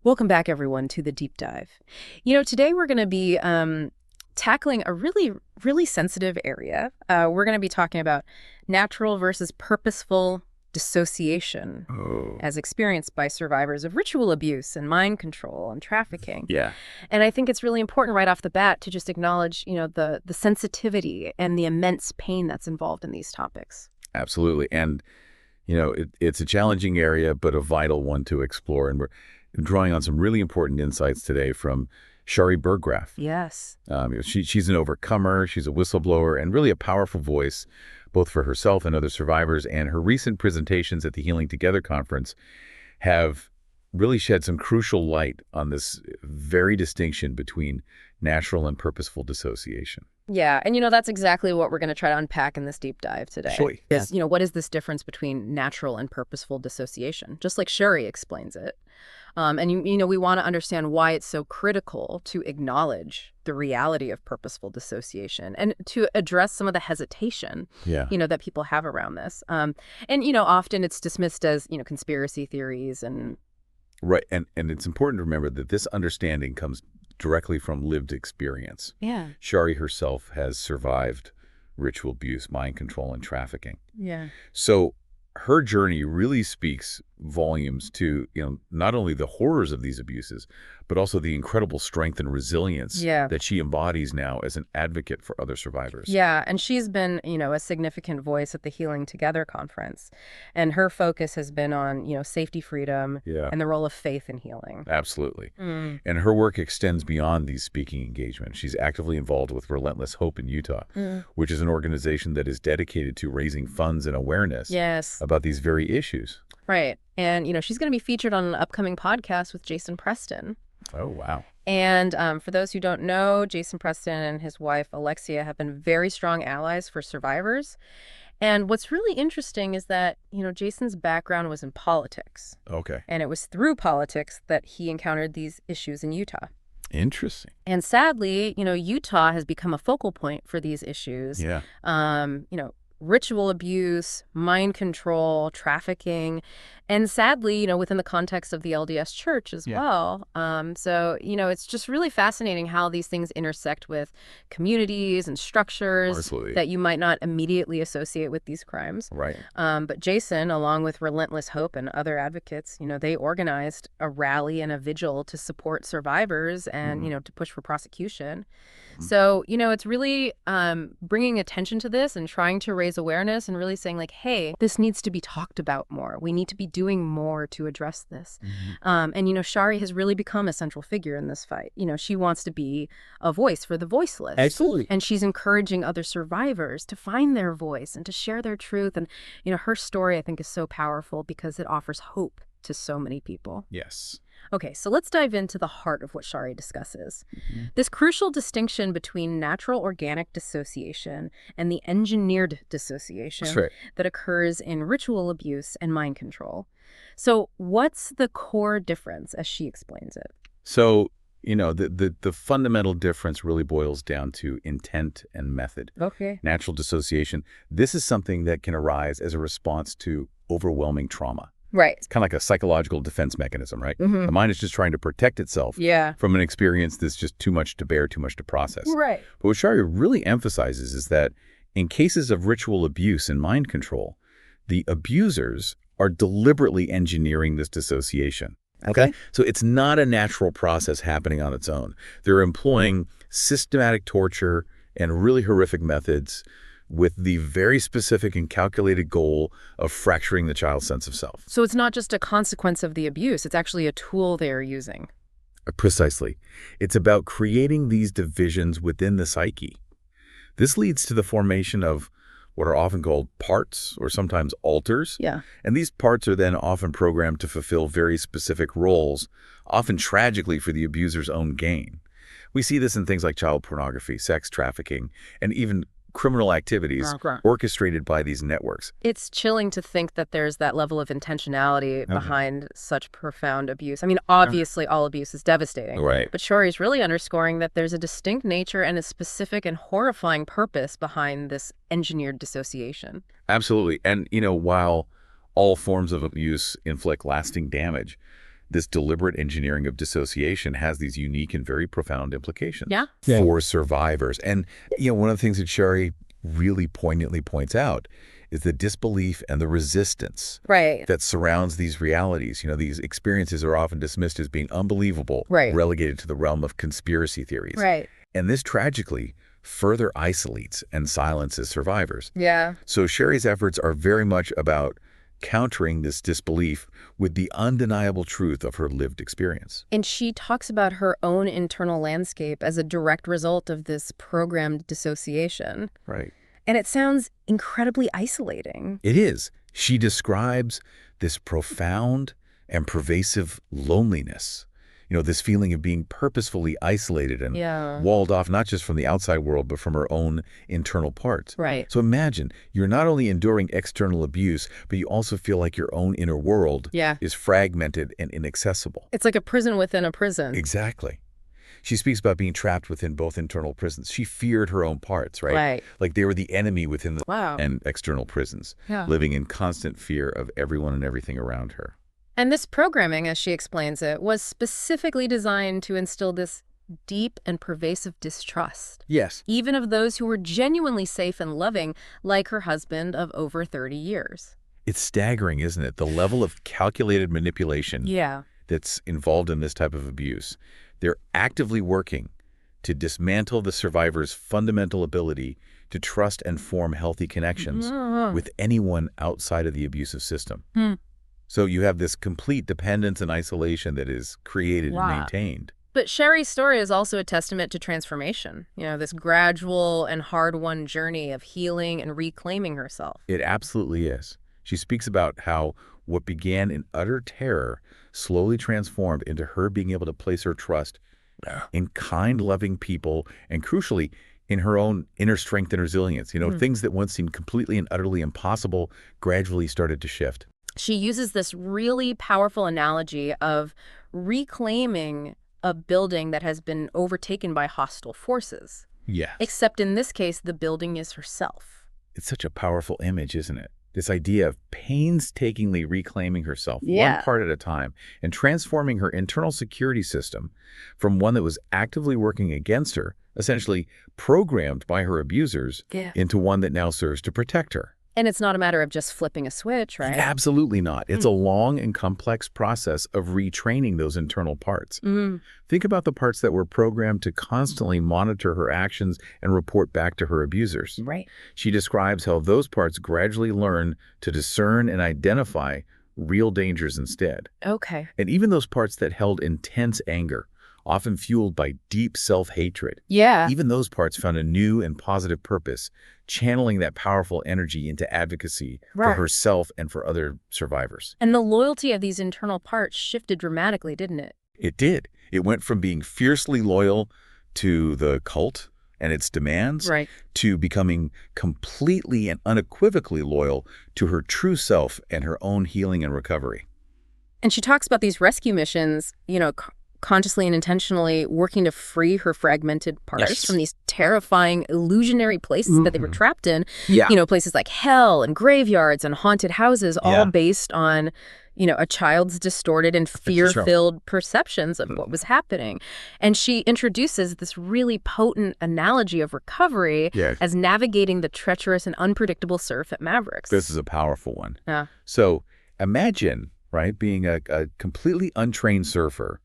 Welcome back, everyone, to the deep dive. Today we're going to be tackling a really sensitive area. We're going to be talking about natural versus purposeful dissociation Oh, as experienced by survivors of ritual abuse and mind control and trafficking. yeah, And I think it's really important right off the bat to just acknowledge, the sensitivity and the immense pain that's involved in these topics. absolutely. And, it's a challenging area, but a vital one to explore. And we're drawing on some really important insights today from Sharri Burggraaf. Yes. She's an overcomer, she's a whistleblower, and really a powerful voice, both for herself and other survivors. And her recent presentations at the Healing Together conference have really shed some crucial light on this very distinction between natural and purposeful dissociation. Yeah, and that's exactly what we're going to try to unpack in this deep dive today. Sure. Is, what is this difference between natural and purposeful dissociation? Just like Sharri explains it. And we want to understand why it's so critical to acknowledge the reality of purposeful dissociation and to address some of the hesitation, Yeah. that people have around this. And often it's dismissed as, conspiracy theories and... Right. And it's important to remember that this understanding comes directly from lived experience. Yeah. Sharri herself has survived ritual abuse, mind control, and trafficking. Yeah. So her journey really speaks volumes to, not only the horrors of these abuses, but also the incredible strength and resilience that she embodies now as an advocate for other survivors. Yeah, and she's been, a significant voice at the Healing Together conference. And her focus has been on, safety, freedom, and the role of faith in healing. Absolutely. And her work extends beyond these speaking engagements. She's actively involved with Relentless Hope in Utah, which is an organization that is dedicated to raising funds and awareness about these very issues. Right. And, she's going to be featured on an upcoming podcast with Jason Preston. Oh, wow. And for those who don't know, Jason Preston and his wife, Alexia, have been very strong allies for survivors. And what's really interesting is that, Jason's background was in politics. Okay. And it was through politics that he encountered these issues in Utah. Interesting. And sadly, Utah has become a focal point for these issues. Yeah. Ritual abuse, mind control, trafficking, and sadly, within the context of the LDS Church as well. So, it's just really fascinating how these things intersect with communities and structures that you might not immediately associate with these crimes. Right. But Jason, along with Relentless Hope and other advocates, they organized a rally and a vigil to support survivors and, to push for prosecution. So, it's really bringing attention to this and trying to raise awareness and really saying like, hey, this needs to be talked about more. We need to be doing more to address this. And, Sharri has really become a central figure in this fight. She wants to be a voice for the voiceless. Absolutely. And she's encouraging other survivors to find their voice and to share their truth. And, her story, I think, is so powerful because it offers hope to so many people. Yes. Okay, so let's dive into the heart of what Sharri discusses. This crucial distinction between natural organic dissociation and the engineered dissociation that occurs in ritual abuse and mind control. So what's the core difference as she explains it? So, the fundamental difference really boils down to intent and method. Okay. Natural dissociation, this is something that can arise as a response to overwhelming trauma. Right. It's kind of like a psychological defense mechanism, right? The mind is just trying to protect itself from an experience that's just too much to bear, too much to process. Right. But what Sharri really emphasizes is that in cases of ritual abuse and mind control, the abusers are deliberately engineering this dissociation. Okay? So it's not a natural process happening on its own. They're employing systematic torture and really horrific methods with the very specific and calculated goal of fracturing the child's sense of self. So it's not just a consequence of the abuse, it's actually a tool they're using. Precisely. It's about creating these divisions within the psyche. This leads to the formation of what are often called parts or sometimes alters. Yeah. And these parts are then often programmed to fulfill very specific roles, often tragically for the abuser's own gain. We see this in things like child pornography, sex trafficking, and even criminal activities orchestrated by these networks. It's chilling to think that there's that level of intentionality behind such profound abuse. I mean, obviously all abuse is devastating. Right. But Sharri's really underscoring that there's a distinct nature and a specific and horrifying purpose behind this engineered dissociation. Absolutely. And, while all forms of abuse inflict lasting damage, this deliberate engineering of dissociation has these unique and very profound implications Yeah. for survivors. And, one of the things that Sharri really poignantly points out is the disbelief and the resistance Right. that surrounds these realities. These experiences are often dismissed as being unbelievable, Right. relegated to the realm of conspiracy theories. Right. And this tragically further isolates and silences survivors. Yeah. So Sharri's efforts are very much about countering this disbelief with the undeniable truth of her lived experience. And she talks about her own internal landscape as a direct result of this programmed dissociation. Right. And it sounds incredibly isolating. It is. She describes this profound and pervasive loneliness. This feeling of being purposefully isolated and walled off, not just from the outside world, but from her own internal parts. Right. So imagine, you're not only enduring external abuse, but you also feel like your own inner world is fragmented and inaccessible. It's like a prison within a prison. Exactly. She speaks about being trapped within both internal prisons. She feared her own parts, right? Right. Like they were the enemy within the Wow. and external prisons, living in constant fear of everyone and everything around her. And this programming, as she explains it, was specifically designed to instill this deep and pervasive distrust. Yes. Even of those who were genuinely safe and loving, like her husband of over 30 years. It's staggering, isn't it? The level of calculated manipulation that's involved in this type of abuse. They're actively working to dismantle the survivor's fundamental ability to trust and form healthy connections with anyone outside of the abusive system. So you have this complete dependence and isolation that is created and maintained. But Sharri's story is also a testament to transformation. This gradual and hard-won journey of healing and reclaiming herself. It absolutely is. She speaks about how what began in utter terror slowly transformed into her being able to place her trust in kind, loving people, and crucially, in her own inner strength and resilience. Things that once seemed completely and utterly impossible gradually started to shift. She uses this really powerful analogy of reclaiming a building that has been overtaken by hostile forces. Yes. Except in this case, the building is herself. It's such a powerful image, isn't it? This idea of painstakingly reclaiming herself one part at a time and transforming her internal security system from one that was actively working against her, essentially programmed by her abusers, into one that now serves to protect her. And it's not a matter of just flipping a switch, right? Absolutely not. It's a long and complex process of retraining those internal parts. Think about the parts that were programmed to constantly monitor her actions and report back to her abusers. Right. She describes how those parts gradually learn to discern and identify real dangers instead. Okay. And even those parts that held intense anger, often fueled by deep self-hatred. Even those parts found a new and positive purpose, channeling that powerful energy into advocacy for herself and for other survivors. And the loyalty of these internal parts shifted dramatically, didn't it? It did. It went from being fiercely loyal to the cult and its demands to becoming completely and unequivocally loyal to her true self and her own healing and recovery. And she talks about these rescue missions, consciously and intentionally working to free her fragmented parts from these terrifying, illusionary places that they were trapped in. Places like hell and graveyards and haunted houses, all based on, a child's distorted and fear-filled perceptions of what was happening. And she introduces this really potent analogy of recovery as navigating the treacherous and unpredictable surf at Mavericks. This is a powerful one. So imagine, being a completely untrained surfer,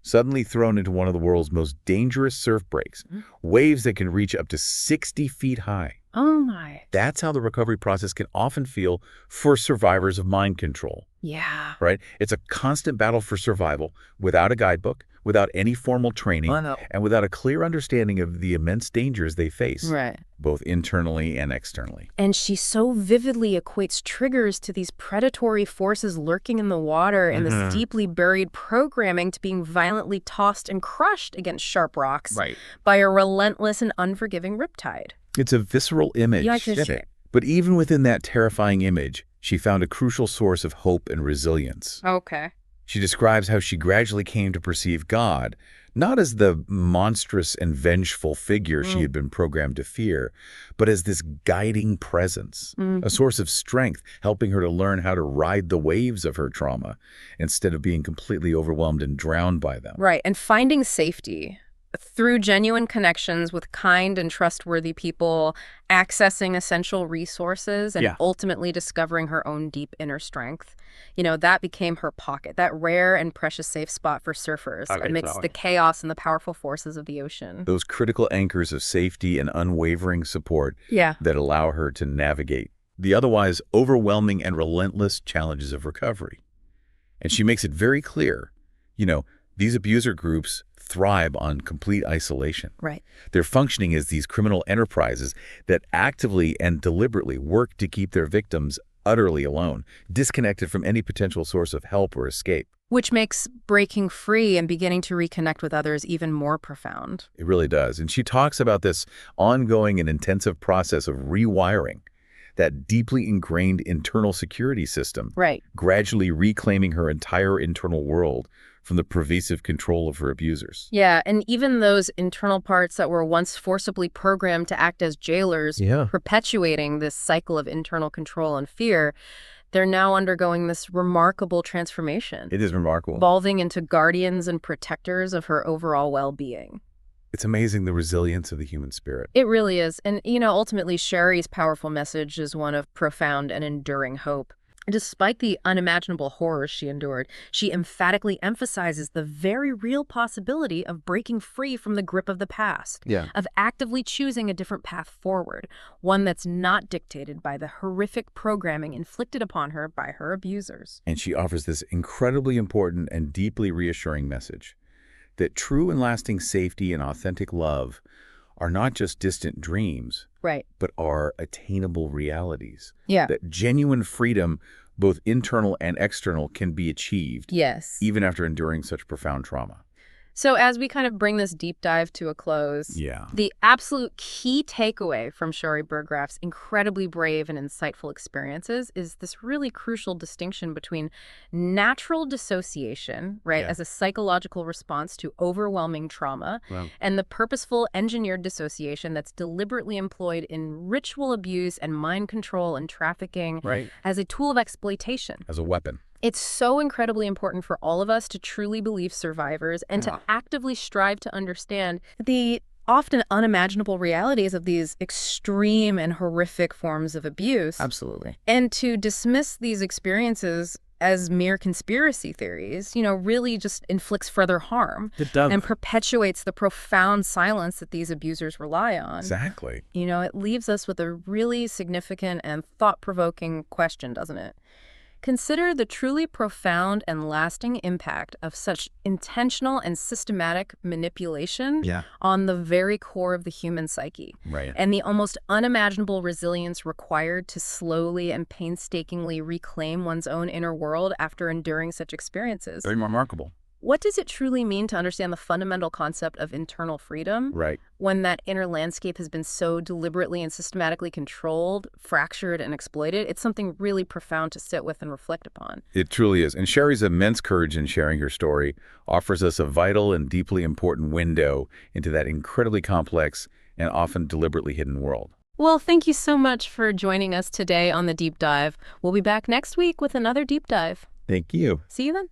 suddenly thrown into one of the world's most dangerous surf breaks, waves that can reach up to 60 feet high. Oh, my. That's how the recovery process can often feel for survivors of mind control. Yeah. It's a constant battle for survival without a guidebook, without any formal training, and without a clear understanding of the immense dangers they face, both internally and externally. And she so vividly equates triggers to these predatory forces lurking in the water and this deeply buried programming to being violently tossed and crushed against sharp rocks by a relentless and unforgiving riptide. It's a visceral image. But even within that terrifying image, she found a crucial source of hope and resilience. Okay. She describes how she gradually came to perceive God, not as the monstrous and vengeful figure she had been programmed to fear, but as this guiding presence, a source of strength, helping her to learn how to ride the waves of her trauma instead of being completely overwhelmed and drowned by them. Right, and finding safety through genuine connections with kind and trustworthy people, accessing essential resources, and ultimately discovering her own deep inner strength. That became her pocket, that rare and precious safe spot for surfers amidst the chaos and the powerful forces of the ocean. Those critical anchors of safety and unwavering support that allow her to navigate the otherwise overwhelming and relentless challenges of recovery. And she makes it very clear, these abuser groups thrive on complete isolation. Right. They're functioning as these criminal enterprises that actively and deliberately work to keep their victims utterly alone, disconnected from any potential source of help or escape. Which makes breaking free and beginning to reconnect with others even more profound. It really does. And she talks about this ongoing and intensive process of rewiring, that deeply ingrained internal security system, gradually reclaiming her entire internal world from the pervasive control of her abusers. Yeah, and even those internal parts that were once forcibly programmed to act as jailers, perpetuating this cycle of internal control and fear, they're now undergoing this remarkable transformation. It is remarkable. Evolving into guardians and protectors of her overall well-being. It's amazing the resilience of the human spirit. It really is. And, ultimately, Sharri's powerful message is one of profound and enduring hope. Despite the unimaginable horrors she endured, she emphatically emphasizes the very real possibility of breaking free from the grip of the past, of actively choosing a different path forward, one that's not dictated by the horrific programming inflicted upon her by her abusers. And she offers this incredibly important and deeply reassuring message that true and lasting safety and authentic love are not just distant dreams, but are attainable realities. That genuine freedom, both internal and external, can be achieved even after enduring such profound trauma. So as we kind of bring this deep dive to a close, the absolute key takeaway from Sharri Burggraaf's incredibly brave and insightful experiences is this really crucial distinction between natural dissociation, as a psychological response to overwhelming trauma, and the purposeful engineered dissociation that's deliberately employed in ritual abuse and mind control and trafficking as a tool of exploitation. As a weapon. It's so incredibly important for all of us to truly believe survivors and to actively strive to understand the often unimaginable realities of these extreme and horrific forms of abuse. Absolutely. And to dismiss these experiences as mere conspiracy theories, really just inflicts further harm. It does. And perpetuates the profound silence that these abusers rely on. Exactly. It leaves us with a really significant and thought-provoking question, doesn't it? Consider the truly profound and lasting impact of such intentional and systematic manipulation on the very core of the human psyche. And the almost unimaginable resilience required to slowly and painstakingly reclaim one's own inner world after enduring such experiences. Very remarkable. What does it truly mean to understand the fundamental concept of internal freedom when that inner landscape has been so deliberately and systematically controlled, fractured, and exploited? It's something really profound to sit with and reflect upon. It truly is. And Sharri's immense courage in sharing her story offers us a vital and deeply important window into that incredibly complex and often deliberately hidden world. Well, thank you so much for joining us today on The Deep Dive. We'll be back next week with another Deep Dive. Thank you. See you then.